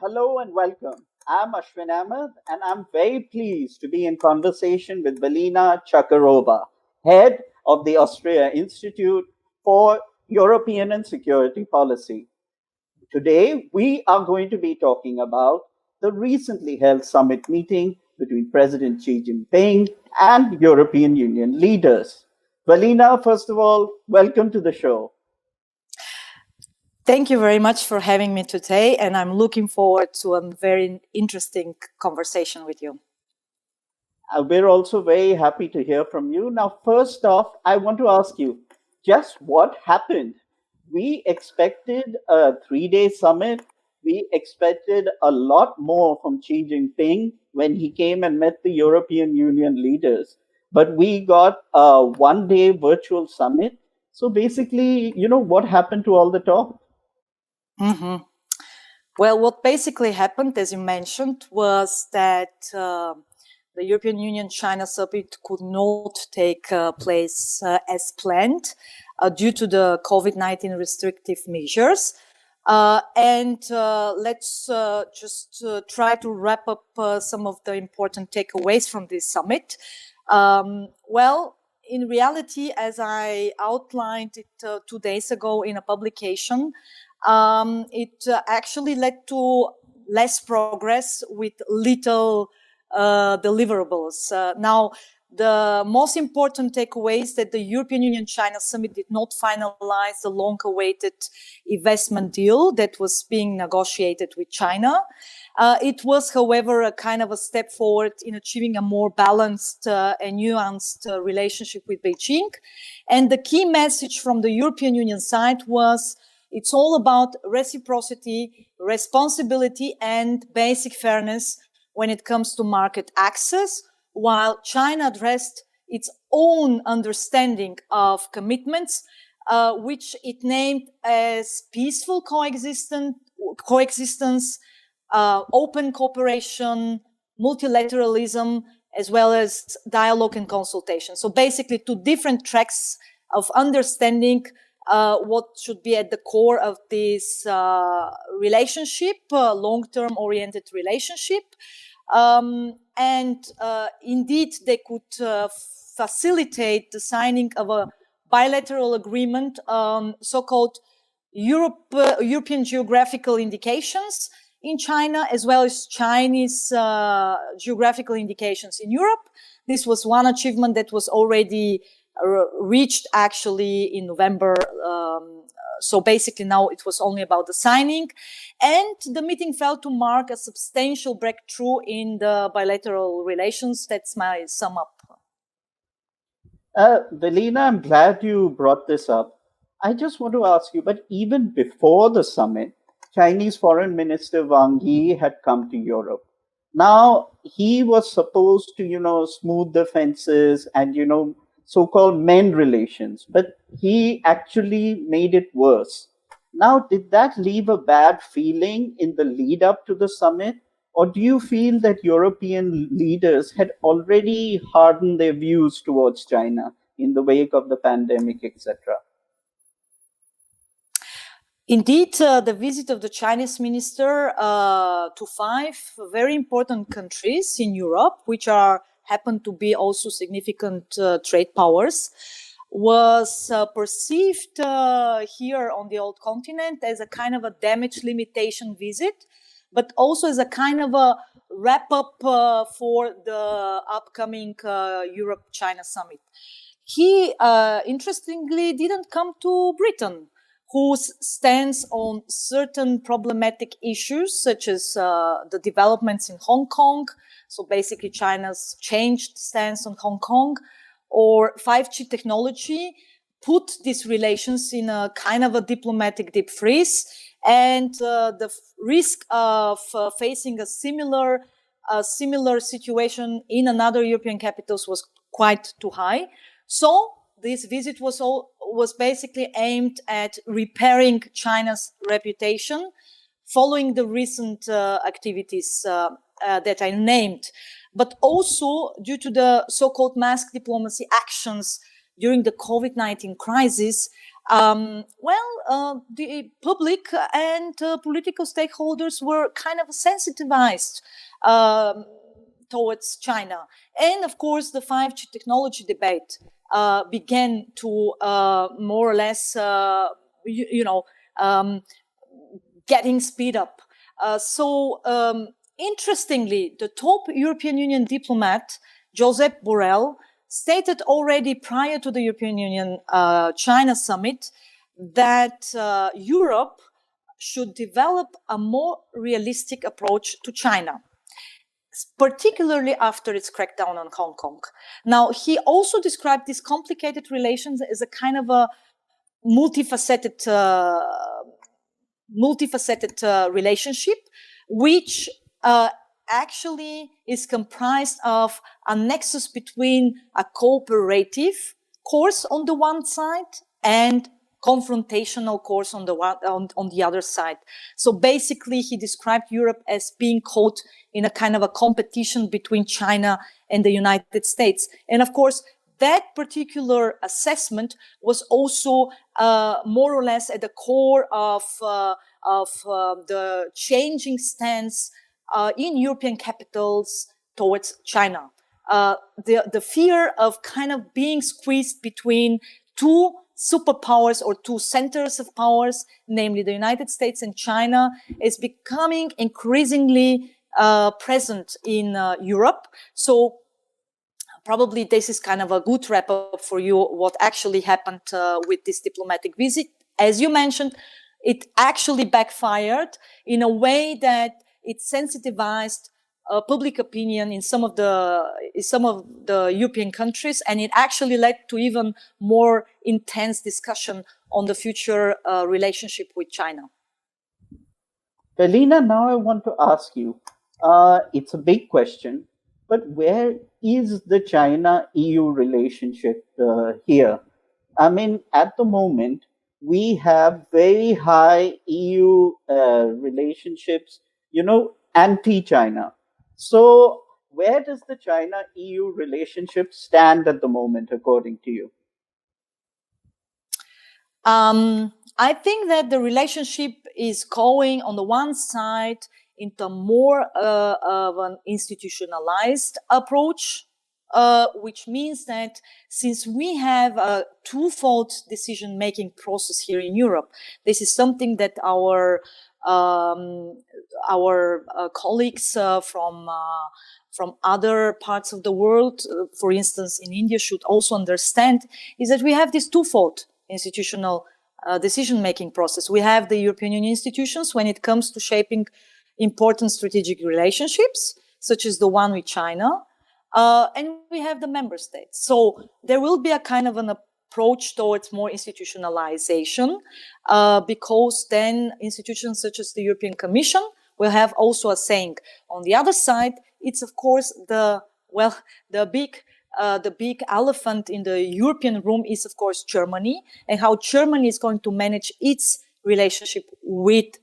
Hello and welcome. I'm Ashwin Ahmad, and I'm very pleased to be in conversation with Velina Tchakarova, head of the Austrian Institute for European and Security Policy. Today, we are going to be talking about the recently held summit meeting between President Xi Jinping and European Union leaders. Velina, first of all, welcome to the show. Thank you very much for having me today, and I'm looking forward to a very interesting conversation with you. We're also very happy to hear from you. Now, first off, I want to ask you just what happened? We expected a 3-day summit. We expected a lot more from Xi Jinping when he came and met the European Union leaders. But we got a 1-day virtual summit. So basically, what happened to all the talk? Mm-hmm. Well, what basically happened, as you mentioned, was that the European Union-China summit could not take place as planned due to the COVID-19 restrictive measures. Let's just try to wrap up some of the important takeaways from this summit. In reality, as I outlined it 2 days ago in a publication, it actually led to less progress with little deliverables. Now, the most important takeaway is that the European Union-China summit did not finalize the long-awaited investment deal that was being negotiated with China. It was, however, a kind of a step forward in achieving a more balanced and nuanced relationship with Beijing. And the key message from the European Union side was it's all about reciprocity, responsibility, and basic fairness when it comes to market access, while China addressed its own understanding of commitments, which it named as peaceful coexistence, open cooperation, multilateralism, as well as dialogue and consultation. So basically 2 different tracks of understanding what should be at the core of this relationship, long-term oriented relationship. Indeed, they could facilitate the signing of a bilateral agreement on so-called European geographical indications in China, as well as Chinese geographical indications in Europe. This was one achievement that was already reached actually in November. So basically now it was only about the signing, and the meeting felt to mark a substantial breakthrough in the bilateral relations. That's my sum up. Velina, I'm glad you brought this up. I just want to ask you, but even before the summit, Chinese Foreign Minister Wang Yi had come to Europe. Now, he was supposed to, smooth the fences and, so-called mend relations, but he actually made it worse. Now, did that leave a bad feeling in the lead up to the summit? Or do you feel that European leaders had already hardened their views towards China in the wake of the pandemic, etc.? Indeed, the visit of the Chinese minister to 5 very important countries in Europe, which happen to be also significant trade powers, was perceived here on the old continent as a kind of a damage limitation visit, but also as a kind of a wrap-up for the upcoming Europe-China summit. He, interestingly, didn't come to Britain, whose stance on certain problematic issues, such as the developments in Hong Kong, so basically China's changed stance on Hong Kong, or 5G technology, put these relations in a kind of a diplomatic deep freeze, and the risk of facing a similar situation in another European capitals was quite too high. So this visit was basically aimed at repairing China's reputation following the recent activities that I named, but also due to the so-called mask diplomacy actions during the COVID-19 crisis, The public and political stakeholders were kind of sensitized um, towards China. And of course, the 5G technology debate began to more or less, getting speed up. Interestingly, the top European Union diplomat, Josep Borrell, stated already prior to the European Union China summit that Europe should develop a more realistic approach to China, particularly after its crackdown on Hong Kong. Now, he also described these complicated relations as a kind of a multifaceted relationship, which actually is comprised of a nexus between a cooperative course on the one side and confrontational course on the other side. So basically, he described Europe as being caught in a kind of a competition between China and the United States. And of course, that particular assessment was also more or less at the core of the changing stance in European capitals towards China. The fear of kind of being squeezed between two superpowers or two centers of powers, namely the United States and China, is becoming increasingly present in Europe. So probably this is kind of a good wrap up for you, what actually happened with this diplomatic visit. As you mentioned, it actually backfired in a way that it sensitized public opinion in some of the European countries, and it actually led to even more intense discussion on the future relationship with China. Velina, now I want to ask you, it's a big question, but where is the China-EU relationship here? I mean, at the moment, we have very high EU relationships, anti-China. So where does the China-EU relationship stand at the moment, according to you? I think that the relationship is going on the one side into more of an institutionalized approach, which means that since we have a twofold decision-making process here in Europe, this is something that our colleagues from other parts of the world, for instance, in India, should also understand, is that we have this twofold institutional decision-making process. We have the European Union institutions when it comes to shaping important strategic relationships, such as the one with China, and we have the member states. So there will be a kind of an approach towards more institutionalization, because then institutions such as the European Commission will have also a saying. On the other side, it's of course the big elephant in the European room is, of course, Germany, and how Germany is going to manage its relationship with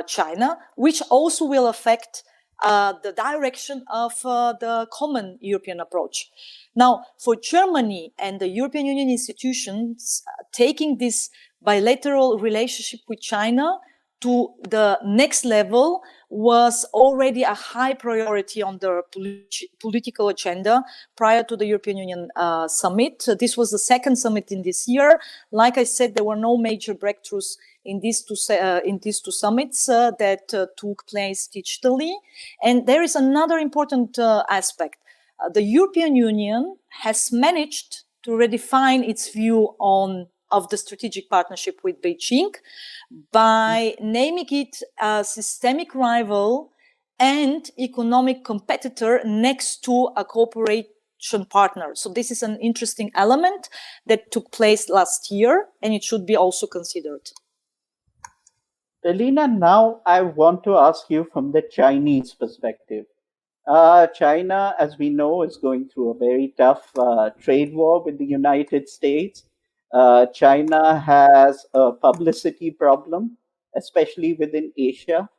China, which also will affect the direction of the common European approach. Now, for Germany and the European Union institutions, taking this bilateral relationship with China to the next level was already a high priority on the political agenda prior to the European Union summit. This was the second summit in this year. Like I said, there were no major breakthroughs in these two summits that took place digitally. And there is another important aspect. The European Union has managed to redefine its view of the strategic partnership with Beijing by naming it a systemic rival and economic competitor next to a cooperation partner. So this is an interesting element that took place last year, and it should be also considered. Velina, now I want to ask you from the Chinese perspective. China, as we know, is going through a very tough trade war with the United States. China has a publicity problem, especially within Asia.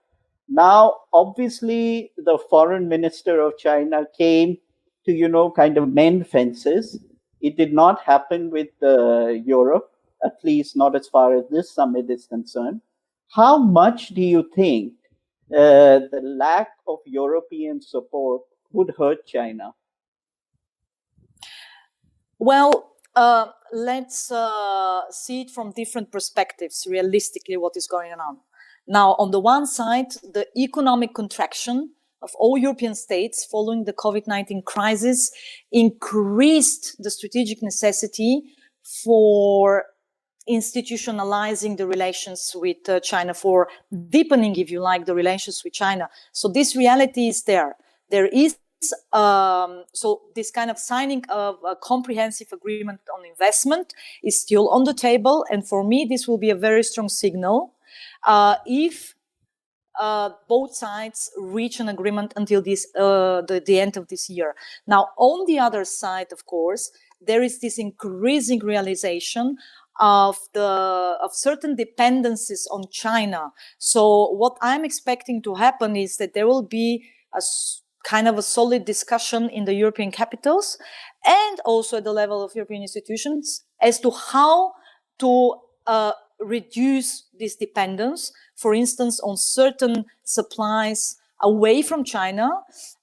Now, obviously, the foreign minister of China came to, kind of mend fences. It did not happen with Europe. at least not as far as this summit is concerned. How much do you think the lack of European support would hurt China? Well, let's see it from different perspectives, realistically, what is going on. Now, on the one side, the economic contraction of all European states following the COVID-19 crisis increased the strategic necessity for institutionalizing the relations with China, for deepening, if you like, the relations with China. So this reality is there. There is so this kind of signing of a comprehensive agreement on investment is still on the table. And for me, this will be a very strong signal if both sides reach an agreement until the end of this year. Now, on the other side, of course, there is this increasing realization of certain dependencies on China. So what I'm expecting to happen is that there will be a kind of a solid discussion in the European capitals and also at the level of European institutions as to how to reduce this dependence, for instance, on certain supplies away from China,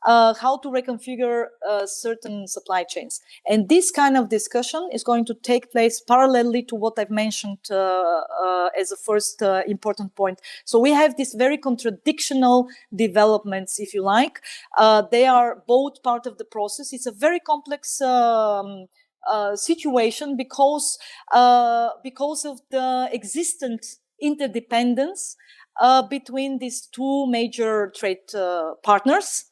how to reconfigure certain supply chains. And this kind of discussion is going to take place parallelly to what I've mentioned as a first important point. So we have these very contradictional developments, if you like. They are both part of the process. It's a very complex situation because of the existent interdependence between these two major trade partners,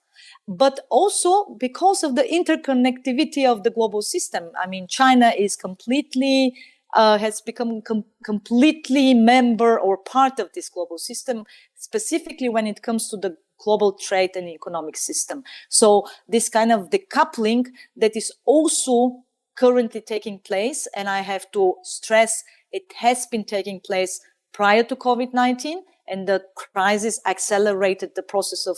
but also because of the interconnectivity of the global system. I mean, China is completely has become completely member or part of this global system, specifically when it comes to the global trade and economic system. So this kind of decoupling that is also currently taking place, and I have to stress it has been taking place prior to COVID-19, and the crisis accelerated the process of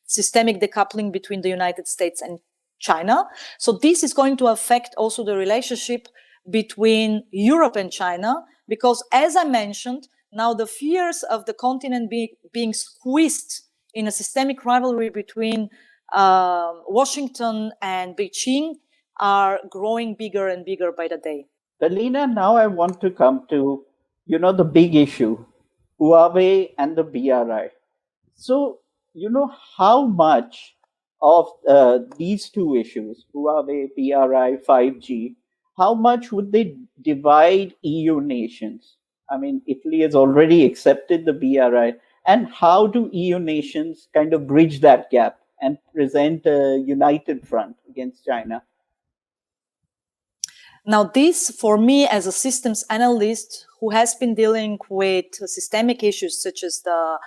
systemic decoupling between the United States and China. So this is going to affect also the relationship between Europe and China, because as I mentioned, now the fears of the continent being squeezed in a systemic rivalry between Washington and Beijing are growing bigger and bigger by the day. Velina, now I want to come to, the big issue, Huawei and the BRI. So, how much of these two issues, Huawei, BRI, 5G, how much would they divide EU nations? I mean, Italy has already accepted the BRI. And how do EU nations kind of bridge that gap and present a united front against China? Now, this, for me, as a systems analyst who has been dealing with systemic issues such as the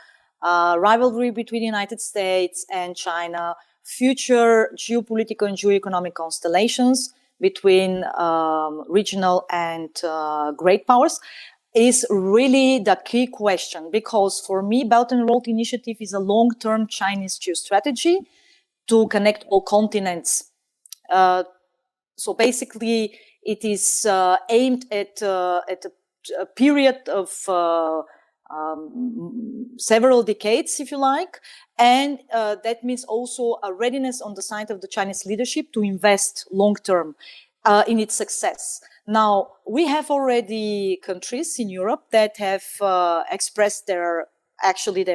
rivalry between the United States and China, future geopolitical and geoeconomic constellations between regional and great powers, is really the key question. Because for me, Belt and Road Initiative is a long-term Chinese geostrategy to connect all continents. So basically, it is aimed at a period of several decades, if you like, and that means also a readiness on the side of the Chinese leadership to invest long-term in its success. Now, we have already countries in Europe that have expressed their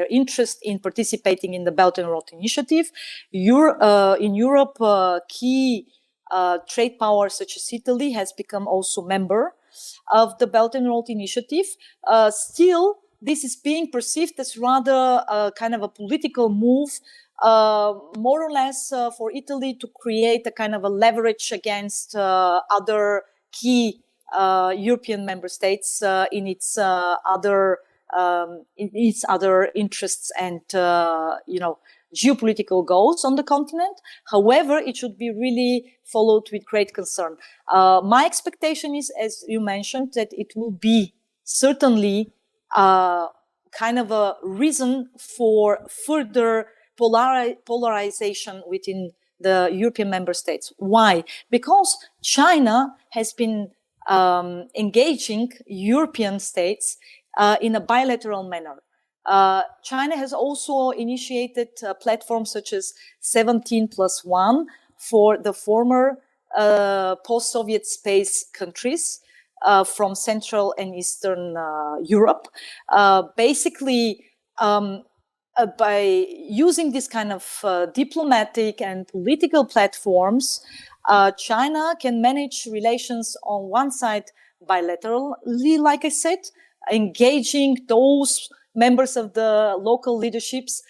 interest in participating in the Belt and Road Initiative. In Europe, key trade powers such as Italy has become also member of the Belt and Road Initiative. Still, this is being perceived as rather kind of a political move, more or less for Italy to create a kind of a leverage against other key European member states in its other interests and geopolitical goals on the continent. However, it should be really followed with great concern. My expectation is, as you mentioned, that it will be certainly kind of a reason for further polarization within the European member states. Why? Because China has been engaging European states in a bilateral manner. China has also initiated platforms such as 17+1 for the former post-Soviet space countries from Central and Eastern Europe. Basically, by using this kind of diplomatic and political platforms, China can manage relations on one side bilaterally, like I said, engaging those members of the local leaderships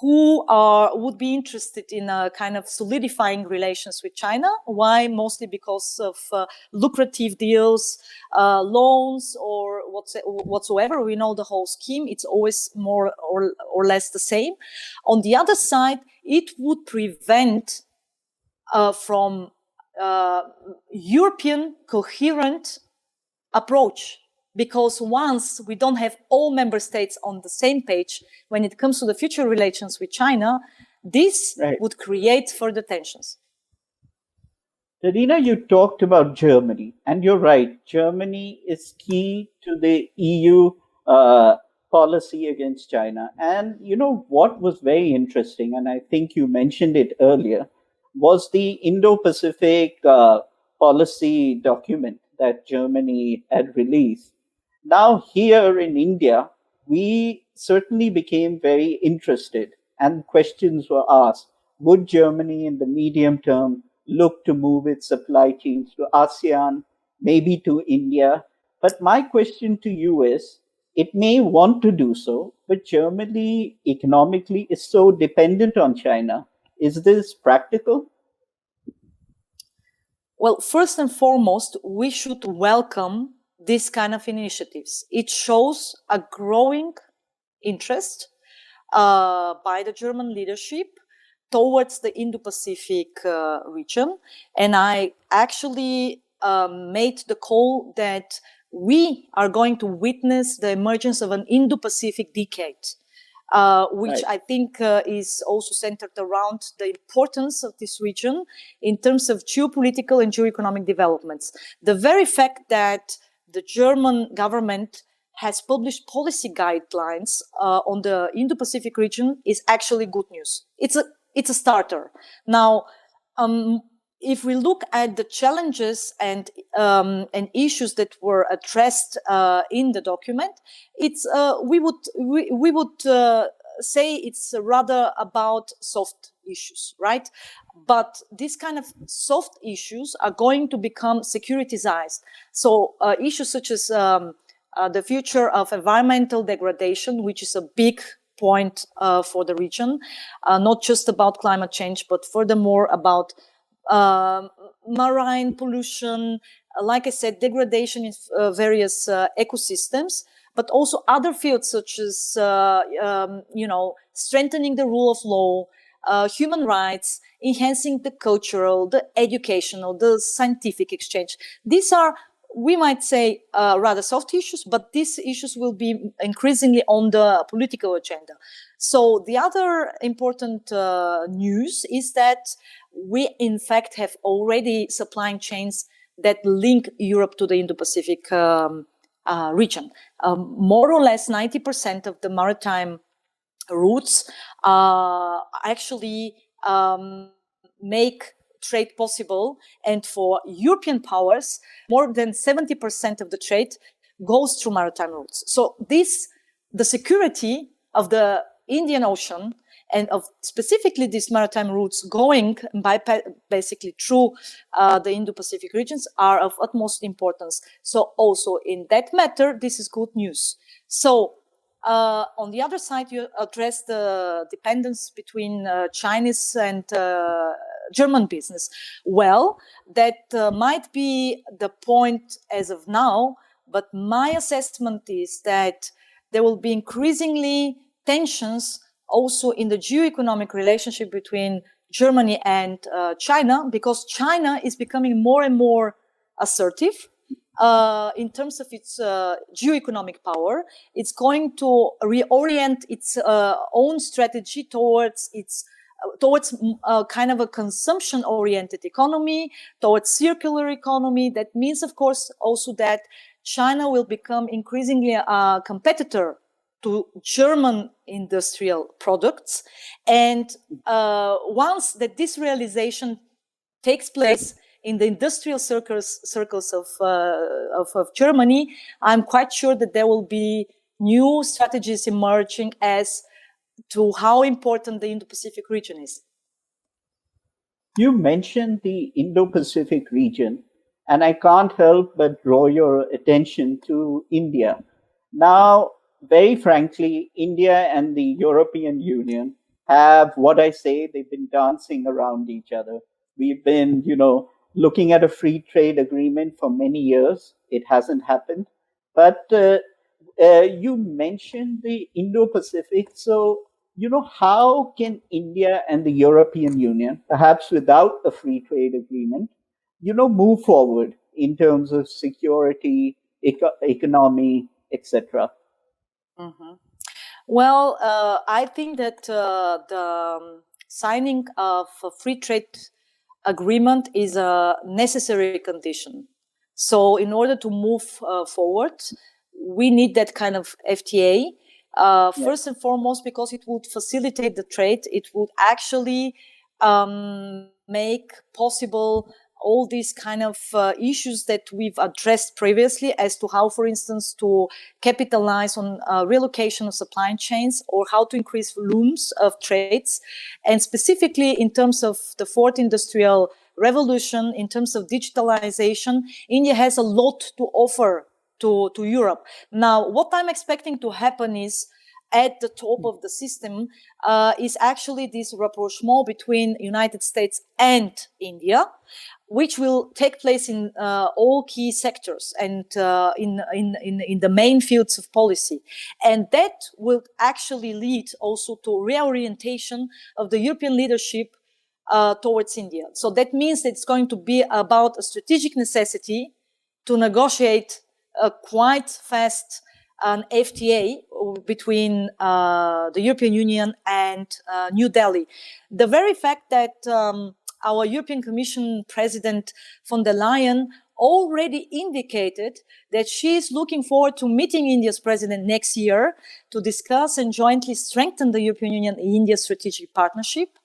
who would be interested in kind of solidifying relations with China. Why? Mostly because of lucrative deals, loans, or whatsoever. We know the whole scheme. It's always more or less the same. On the other side, it would prevent from European coherent approach. Because once we don't have all member states on the same page when it comes to the future relations with China, this would create further tensions. Velina, you talked about Germany, and you're right. Germany is key to the EU policy against China. And you know what was very interesting, and I think you mentioned it earlier, was the Indo-Pacific policy document that Germany had released. Now, here in India, we certainly became very interested, and questions were asked. Would Germany in the medium term look to move its supply chains to ASEAN, maybe to India? But my question to you is, it may want to do so, but Germany economically is so dependent on China. Is this practical? Well, first and foremost, we should welcome this kind of initiatives. It shows a growing interest by the German leadership towards the Indo-Pacific region. And I actually made the call that we are going to witness the emergence of an Indo-Pacific decade, which I think is also centered around the importance of this region in terms of geopolitical and geoeconomic developments. The very fact that the German government has published policy guidelines on the Indo-Pacific region is actually good news. It's a starter. Now, if we look at the challenges and issues that were addressed in the document, we would say it's rather about soft issues, right? But these kind of soft issues are going to become securitized. So issues such as the future of environmental degradation, which is a big point for the region, not just about climate change, but furthermore about marine pollution, like I said, degradation in various ecosystems, but also other fields such as, strengthening the rule of law, human rights, enhancing the cultural, the educational, the scientific exchange. These are, we might say, rather soft issues, but these issues will be increasingly on the political agenda. So the other important news is that we, in fact, have already supply chains that link Europe to the Indo-Pacific region. More or less 90% of the maritime routes actually make trade possible. And for European powers, more than 70% of the trade goes through maritime routes. So the security of the Indian Ocean and of specifically these maritime routes going basically through the Indo-Pacific regions are of utmost importance. So also in that matter, this is good news. So on the other side, you address the dependence between Chinese and German business. Well, that might be the point as of now, but my assessment is that there will be increasingly tensions also in the geoeconomic relationship between Germany and China, because China is becoming more and more assertive in terms of its geoeconomic power. It's going to reorient its own strategy towards its towards kind of a consumption-oriented economy, towards circular economy. That means, of course, also that China will become increasingly a competitor to German industrial products. And once that this realization takes place in the industrial circles of Germany, I'm quite sure that there will be new strategies emerging as to how important the Indo-Pacific region is. You mentioned the Indo-Pacific region, and I can't help but draw your attention to India. Now, very frankly, India and the European Union have what I say, they've been dancing around each other. We've been, looking at a free trade agreement for many years. It hasn't happened. But you mentioned the Indo-Pacific. So, how can India and the European Union, perhaps without a free trade agreement, move forward in terms of security, economy, etc.? Mm-hmm. Well, I think that the signing of a free trade agreement is a necessary condition. So in order to move forward, we need that kind of FTA. First and foremost, because it would facilitate the trade, it would actually make possible all these kind of issues that we've addressed previously as to how, for instance, to capitalize on relocation of supply chains or how to increase volumes of trades. And specifically in terms of the fourth industrial revolution, in terms of digitalization, India has a lot to offer to Europe. Now, what I'm expecting to happen is at the top of the system is actually this rapprochement between United States and India, which will take place in all key sectors and in the main fields of policy. And that will actually lead also to reorientation of the European leadership towards India. So that means that it's going to be about a strategic necessity to negotiate quite fast an FTA between the European Union and New Delhi. The very fact that our European Commission President von der Leyen already indicated that she is looking forward to meeting India's president next year to discuss and jointly strengthen the European Union and India strategic partnership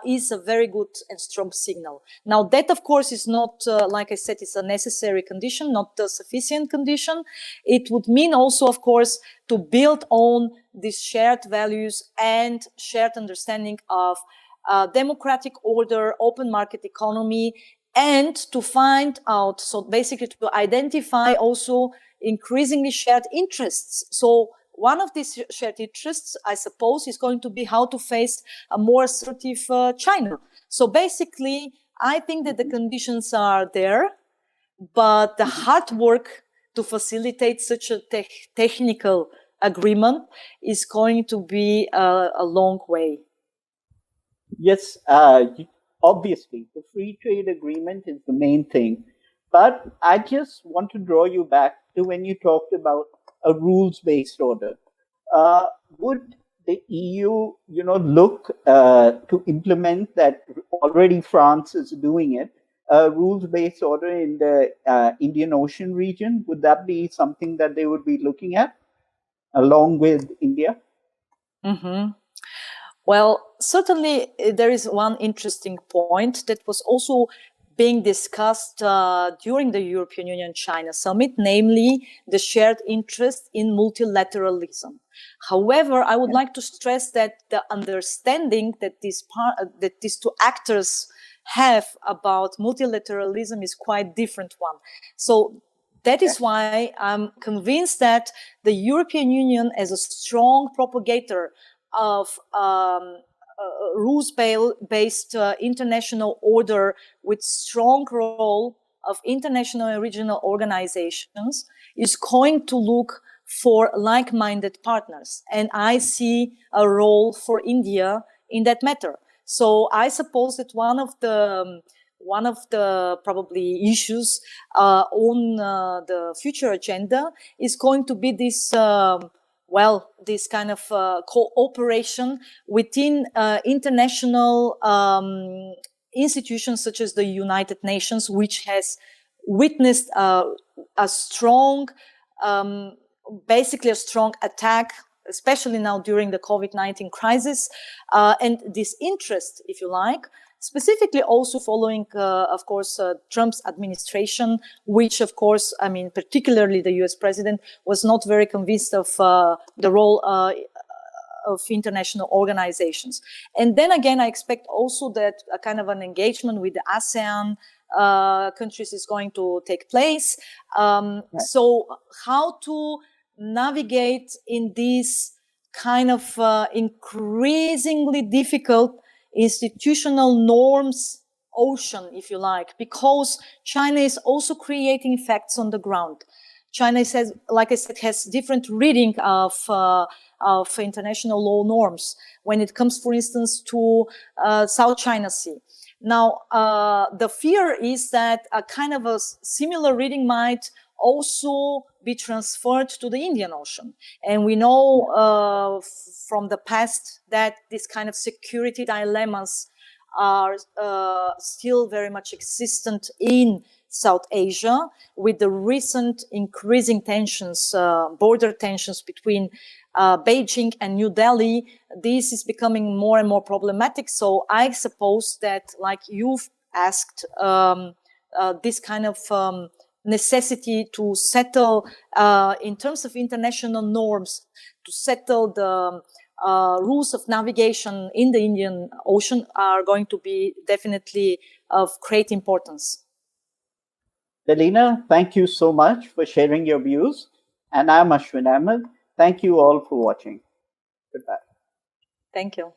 is a very good and strong signal. Now, that, of course, is not, like I said, it's a necessary condition, not the sufficient condition. It would mean also, of course, to build on these shared values and shared understanding of democratic order, open market economy, and to find out, so basically to identify also increasingly shared interests. So one of these shared interests, I suppose, is going to be how to face a more assertive China. So basically, I think that the conditions are there, but the hard work to facilitate such a technical agreement is going to be a long way. Yes, obviously, the free trade agreement is the main thing. But I just want to draw you back to when you talked about a rules-based order. Would the EU, look to implement that? Already France is doing it, a rules-based order in the Indian Ocean region. Would that be something that they would be looking at along with India? Mm-hmm. Well, certainly there is one interesting point that was also being discussed during the European Union-China summit, namely the shared interest in multilateralism. However, I would like to stress that the understanding that these two actors have about multilateralism is quite different one. So that is why I'm convinced that the European Union, as a strong propagator of rules-based international order with strong role of international and regional organizations, is going to look for like-minded partners. And I see a role for India in that matter. So I suppose that one of the probably issues on the future agenda is going to be this this kind of cooperation within international institutions such as the United Nations, which has witnessed a strong, basically a strong attack, especially now during the COVID-19 crisis, and this interest, if you like, specifically also following, of course, Trump's administration, which, of course, I mean, particularly the US president was not very convinced of the role of international organizations. And then again, I expect also that a kind of an engagement with the ASEAN countries is going to take place. Right. So how to navigate in this kind of increasingly difficult institutional norms ocean, if you like, because China is also creating effects on the ground. China says, like I said, has different reading of international law norms when it comes, for instance, to South China Sea. Now, the fear is that a kind of a similar reading might also be transferred to the Indian Ocean. And we know from the past that this kind of security dilemmas are still very much existent in South Asia, with the recent increasing tensions, border tensions between Beijing and New Delhi. This is becoming more and more problematic. So I suppose that, like you've asked, this kind of necessity to settle, in terms of international norms, to settle the rules of navigation in the Indian Ocean are going to be definitely of great importance. Velina, thank you so much for sharing your views. And I'm Ashwin Ahmad. Thank you all for watching. Goodbye. Thank you.